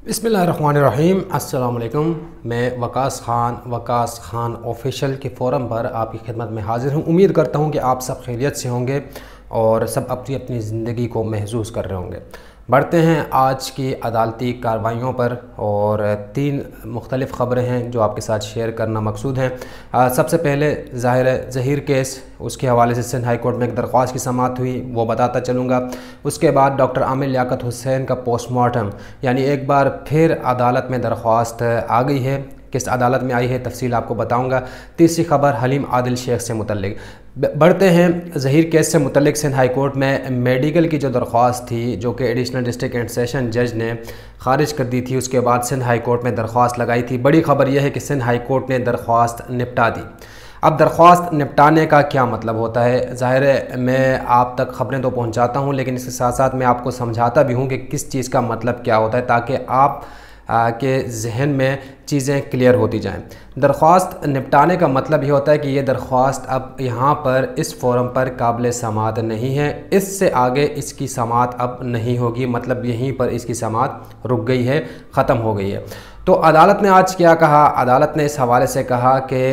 बिस्मिल्लाहिर्रहमानिर्रहीम। अस्सलाम वालेकुम। मैं वकास खान ऑफिशियल के फ़ोरम पर आपकी खिदमत में हाज़िर हूँ। उम्मीद करता हूँ कि आप सब खैरियत से होंगे और सब अपनी अपनी ज़िंदगी को महसूस कर रहे होंगे। बढ़ते हैं आज की अदालती कार्रवाइयों पर और 3 मुख्तलिफ़ ख़बरें हैं जो आपके साथ शेयर करना मकसूद हैं। सबसे पहले ज़हीर केस, उसके हवाले से सिंध हाई कोर्ट में एक दरख्वास्त की समाअत हुई, वो बताता चलूँगा। उसके बाद डॉक्टर आमिर लियाकत हुसैन का पोस्टमार्टम, यानी एक बार फिर अदालत में दरख्वास्त आ गई है। किस अदालत में आई है तफसील आपको बताऊंगा। तीसरी ख़बर हलीम आदिल शेख से मुतल्लिक। बढ़ते हैं ज़हीर केस से मुतल्लिक सिंध हाई कोर्ट में मेडिकल की जो दरख्वास्त थी, जो कि एडिशनल डिस्ट्रिक्ट एंड सेशन जज ने ख़ारिज कर दी थी, उसके बाद सिंध हाई कोर्ट में दरख्वास्त लगाई थी। बड़ी ख़बर यह है कि सिंध हाई कोर्ट ने दरख्वास्त निपटा दी। अब दरख्वास्त निपटाने का क्या मतलब होता है? ज़ाहिर है मैं आप तक ख़बरें तो पहुंचाता हूं, लेकिन इसके साथ साथ मैं आपको समझाता भी हूं कि किस चीज़ का मतलब क्या होता है, ताकि आप के जहन में चीज़ें क्लियर होती जाएं। दरख्वास्त निपटाने का मतलब ये होता है कि ये दरख्वास्त अब यहाँ पर इस फोरम पर काबिल समाअत नहीं है, इससे आगे इसकी समाअत अब नहीं होगी, मतलब यहीं पर इसकी समाअत रुक गई है, ख़त्म हो गई है। तो अदालत ने आज क्या कहा? अदालत ने इस हवाले से कहा कि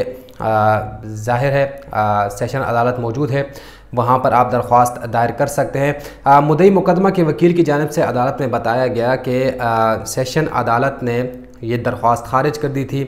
ज़ाहिर है सेशन अदालत मौजूद है, वहाँ पर आप दरख्वास्त दायर कर सकते हैं। मुद्दई मुकदमा के वकील की जानिब से अदालत में बताया गया कि सेशन अदालत ने ये दरख्वास्त खारिज कर दी थी।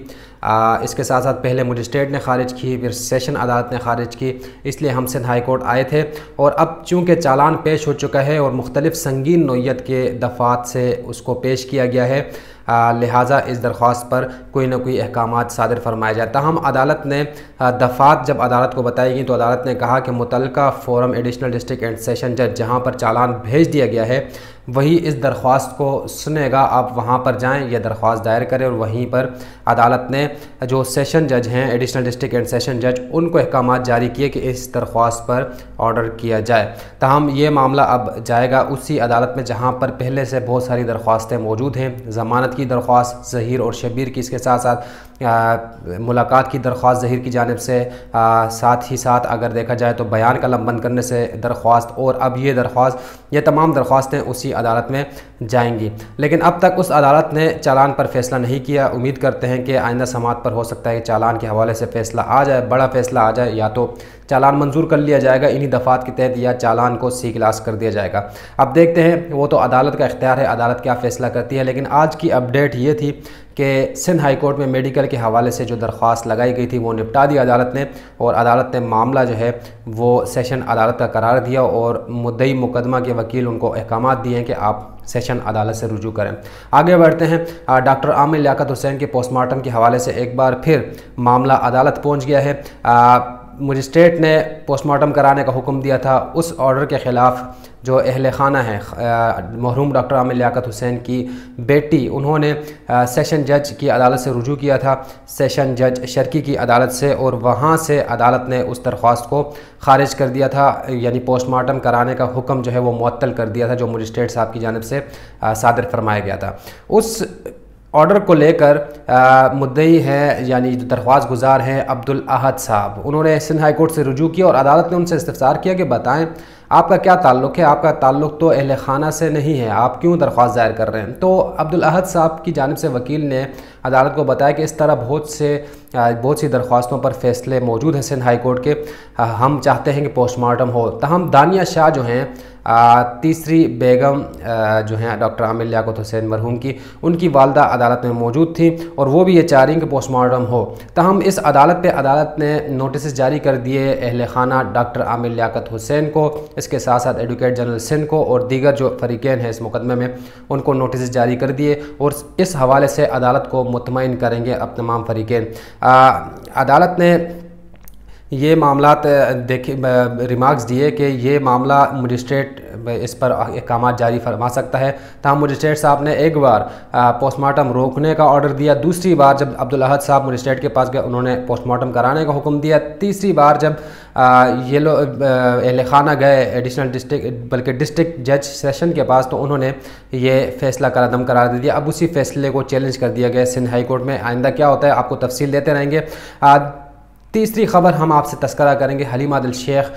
इसके साथ साथ पहले मजिस्ट्रेट ने खारिज की, फिर सेशन अदालत ने खारिज की, इसलिए हम सिंध हाई कोर्ट आए थे। और अब चूँकि चालान पेश हो चुका है और मुख्तलिफ़ संगीन नोयत के दफ़ात से उसको पेश किया गया है, लिहाजा इस दरख्वास्त पर कोई ना कोई अहकामात सादर फरमाया जाता। हम अदालत ने दफ़ात जब अदालत को बताई गई तो अदालत ने कहा कि मुतल्लिका forum additional district and session जज जहाँ पर चालान भेज दिया गया है वही इस दरख्वास्त को सुनेगा। आप वहाँ पर जाएं, यह दरख्वास्त दायर करें और वहीं पर अदालत ने जो सेशन जज हैं एडिशनल डिस्ट्रिक्ट एंड सेशन जज, उनको अहकामात जारी किए कि इस दरख्वास्त पर ऑर्डर किया जाए। ताहम ये मामला अब जाएगा उसी अदालत में जहाँ पर पहले से बहुत सारी दरख्वास्तें मौजूद हैं। ज़मानत की दरख्वास्त ज़हीर और शबीर की, इसके साथ साथ मुलाकात की दरख्वास्त ज़हीर की जानिब से, साथ ही साथ अगर देखा जाए तो बयान कलम बंद करने से दरख्वास्त, और अब ये दरख्वास्त, ये तमाम दरख्वास्तें उसी अदालत में जाएंगी। लेकिन अब तक उस अदालत ने चालान पर फ़ैसला नहीं किया। उम्मीद करते हैं कि आइंदा समाअत पर हो सकता है कि चालान के हवाले से फ़ैसला आ जाए, बड़ा फ़ैसला आ जाए, या तो चालान मंजूर कर लिया जाएगा इन्हीं दफ़ात के तहत या चालान को सी क्लास कर दिया जाएगा। अब देखते हैं, वो तो अदालत का इख्तियार है, अदालत क्या फ़ैसला करती है। लेकिन आज की अपडेट ये थी कि सिंध हाई कोर्ट में मेडिकल के हवाले से जो दरख्वास्त लगाई गई थी वो निपटा दी अदालत ने, और अदालत ने मामला जो है वो सेशन अदालत का करार दिया और मुद्दई मुकदमा के वकील उनको अहकामात दिए हैं कि आप सेशन अदालत से रुजू करें। आगे बढ़ते हैं। डॉक्टर आमिर लियाकत हुसैन के पोस्टमार्टम के हवाले से एक बार फिर मामला अदालत पहुँच गया है। मजिस्ट्रेट ने पोस्टमार्टम कराने का हुक्म दिया था, उस ऑर्डर के ख़िलाफ़ जो अहल खाना है मरहूम डॉक्टर आमिर लियाकत हुसैन की बेटी, उन्होंने सेशन जज की अदालत से रुजू किया था, सेशन जज शर्की की अदालत से, और वहाँ से अदालत ने उस दरख्वास्त को खारिज कर दिया था, यानी पोस्टमार्टम कराने का हुक्म जो है वो मुअत्तल कर दिया था जो मजिस्ट्रेट साहब की जानिब से सादर फरमाया गया था। उस ऑर्डर को लेकर मुद्दई है, यानी जो दरख्वास्त गुजार हैं अब्दुल अहद साहब, उन्होंने सिंध हाई कोर्ट से रुजू किया और अदालत ने उनसे इस्तफसार किया कि बताएं आपका क्या ताल्लुक़ है, आपका ताल्लुक़ तो अहल खाना से नहीं है, आप क्यों दरख्वास्त दायर कर रहे हैं। तो अब्दुल अहद साहब की जानिब से वकील ने अदालत को बताया कि इस तरह बहुत सी दरख्वास्तों पर फ़ैसले मौजूद हैं सिंध हाई कोर्ट के, हम चाहते हैं कि पोस्टमार्टम हो। तहम दानिया शाह जो हैं तीसरी बेगम जो हैं डॉक्टर आमिर लियाकत हुसैन मरहूम की, उनकी वालदा अदालत में मौजूद थी और वो भी ये चाह रही कि पोस्टमार्टम हो। तहम इस अदालत पे अदालत ने नोटिस जारी कर दिए अहल खाना डॉक्टर आमिर लियाकत हुसैन को, इसके साथ साथ एडवोकेट जनरल सिंध को और दीगर जो फरीकैन हैं इस मुकदमे में, उनको नोटिस जारी कर दिए और इस हवाले से अदालत को मुतमईन करेंगे अब तमाम फरीकैन। अदालत ने ये मामलात रिमार्क्स दिए कि ये मामला मजिस्ट्रेट इस पर अहकामात जारी फरमा सकता है। तमाम मजिस्ट्रेट साहब ने एक बार पोस्टमार्टम रोकने का ऑर्डर दिया, दूसरी बार जब अब्दुल अहद साहब मजिस्ट्रेट के पास गए उन्होंने पोस्टमार्टम कराने का हुक्म दिया, तीसरी बार जब ये लोग अहल खाना गए एडिशनल डिस्ट्रिक्ट बल्कि डिस्ट्रिक्ट जज सेशन के पास तो उन्होंने ये फ़ैसला कलअदम करार दे दिया। अब उसी फैसले को चैलेंज कर दिया गया सिंध हाई कोर्ट में। आइंदा क्या होता है आपको तफसील देते रहेंगे। تیسری خبر ہم آپ سے تذکرہ کریں گے حلیم عادل شیخ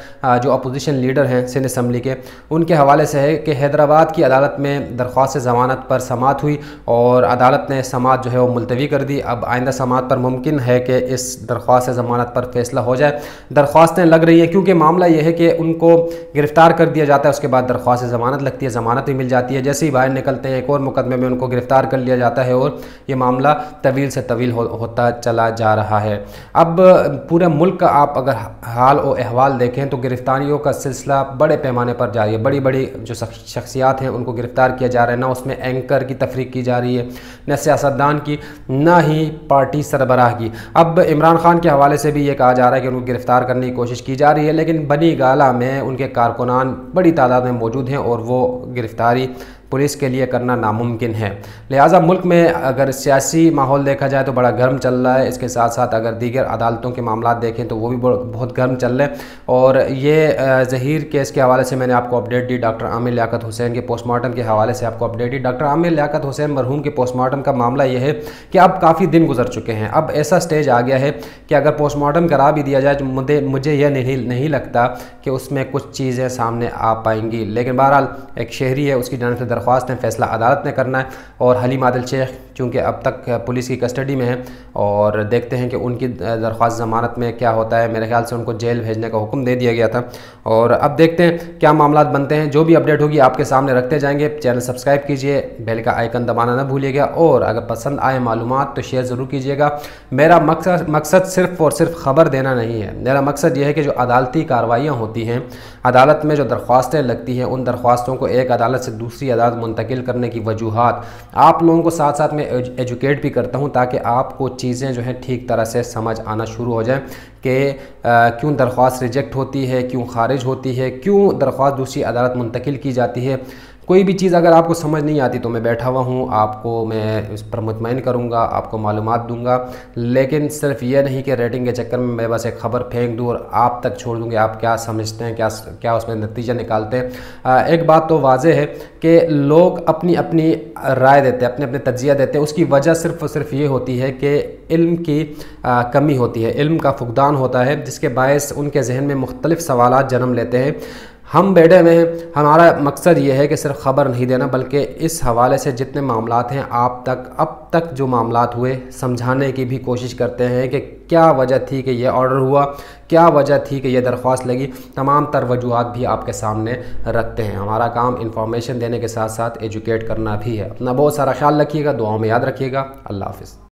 جو اپوزیشن لیڈر ہیں سندھ اسمبلی کے، ان کے حوالے سے ہے کہ حیدرآباد کی عدالت میں درخواست ضمانت پر سماعت ہوئی اور عدالت نے سماعت جو ہے وہ ملتوی کر دی۔ اب آئندہ سماعت پر ممکن ہے کہ اس درخواست ضمانت پر فیصلہ ہو جائے۔ درخواستیں لگ رہی ہیں کیونکہ معاملہ یہ ہے کہ ان کو گرفتار کر دیا جاتا ہے، اس کے بعد درخواست ضمانت لگتی ہے، ضمانت بھی مل جاتی ہے، جیسے ہی باہر نکلتے ہیں ایک اور مقدمے میں ان کو گرفتار کر لیا جاتا ہے اور یہ معاملہ طویل سے طویل ہوتا چلا جا رہا ہے۔ اب پورے ملک کا آپ اگر حال و احوال دیکھیں تو گرفتاریوں کا سلسلہ بڑے پیمانے پر جاری ہے۔ بڑی بڑی جو شخصیات ہیں ان کو گرفتار کیا جا رہا ہے، نہ اس میں اینکر کی تفریق کی جا رہی ہے، نہ سیاستدان کی، نہ ہی پارٹی سربراہ کی۔ اب عمران خان کے حوالے سے بھی یہ کہا جا رہا ہے کہ ان کو گرفتار کرنے کی کوشش کی جا رہی ہے، لیکن بنی گالہ میں ان کے کارکنان بڑی تعداد میں موجود ہیں اور وہ گرفتاری پولیس کے لیے کرنا ناممکن ہے۔ لہٰذا ملک میں اگر سیاسی ماحول دیکھا جائے تو بڑا گرم چل رہا ہے، اس کے ساتھ ساتھ اگر دیگر عدالتوں کے معاملات دیکھیں تو وہ بھی بہت گرم چل رہے ہیں۔ اور یہ ظہیر کیس کے حوالے سے میں نے آپ کو اپڈیٹ دی، ڈاکٹر عامر لیاقت حسین کے پوسٹ مارٹم کے حوالے سے آپ کو اپڈیٹ دی۔ ڈاکٹر عامر لیاقت حسین مرحوم کے پوسٹ مارٹم کا معاملہ یہ ہے کہ اب کافی دن گزر چکے ہیں، اب ایسا سٹیج آ گیا ہے کہ اگر پوسٹ مارٹم کرا بھی دیا جائے تو مجھے یہ نہیں لگتا کہ اس میں کچھ چیزیں سامنے آ پائیں گی، لیکن بہرحال ایک شہری ہے، اس کی جانب سے درخواست ہے، فیصلہ عدالت نے کرنا ہے۔ اور حلیم عادل شیخ چونکہ اب تک پولیس کی کسٹڈی میں ہے اور دیکھتے ہیں کہ ان کی درخواست ضمانت میں کیا ہوتا ہے۔ میرے خیال سے ان کو جیل بھیجنے کا حکم دے دیا گیا تھا اور اب دیکھتے ہیں کیا معاملات بنتے ہیں۔ جو بھی اپڈیٹ ہوگی آپ کے سامنے رکھتے جائیں گے۔ چینل سبسکرائب کیجئے، بیل کا آئیکن دبانا نہ بھولیے گا اور اگر پسند آئے معلومات تو شیئر ضرور کیجئے گا۔ میرا مقصد صرف اور صرف خبر دینا نہیں ہے، میرا مقصد یہ ہے کہ جو عدالتی کارروائیاں ہوتی ہیں، عدالت میں جو درخواستیں لگتی ہیں، ان درخواستوں کو ایک عدالت سے دوسری عدالت منتقل کرنے کی وجوہات آپ لوگوں کو ساتھ ساتھ میں ایجوکیٹ بھی کرتا ہوں تاکہ آپ کو چیزیں جو ہیں ٹھیک طرح سے سمجھ آنا شروع ہو جائیں کہ کیوں درخواست ریجیکٹ ہوتی ہے، کیوں خارج ہوتی ہے، کیوں درخواست دوسری عدالت منتقل کی جاتی ہے۔ کوئی بھی چیز اگر آپ کو سمجھ نہیں آتی تو میں بیٹھا ہوا ہوں، آپ کو میں اس پر مطمئن کروں گا، آپ کو معلومات دوں گا، لیکن صرف یہ نہیں کہ ریٹنگ کے چکر میں میں بس ایک خبر پھینک دوں اور آپ تک چھوڑ دوں کہ آپ کیا سمجھتے ہیں، کیا اس میں نتیجہ نکالتے ہیں۔ ایک بات تو واضح ہے کہ لوگ اپنی رائے دیتے ہیں، اپنے تجزیہ دیتے ہیں، اس کی وجہ صرف اور صرف یہ ہوتی ہے کہ علم کی کمی ہوتی ہے، علم کا فقدان ہوتا ہے، جس کے باعث ان کے ذہن میں مختلف سوالات جنم لیتے ہیں۔ ہم بیٹھے ہوئے ہیں، ہمارا مقصد یہ ہے کہ صرف خبر نہیں دینا بلکہ اس حوالے سے جتنے معاملات ہیں اب تک جو معاملات ہوئے سمجھانے کی بھی کوشش کرتے ہیں کہ کیا وجہ تھی کہ یہ آرڈر ہوا، کیا وجہ تھی کہ یہ درخواست لگی، تمام تر وجوہات بھی آپ کے سامنے رکھتے ہیں۔ ہمارا کام انفارمیشن دینے کے ساتھ ساتھ ایجوکیٹ کرنا بھی ہے۔ اپنا بہت سارا خیال رکھیے گا، دعاؤں میں یاد رکھیے گا۔ اللہ حافظ۔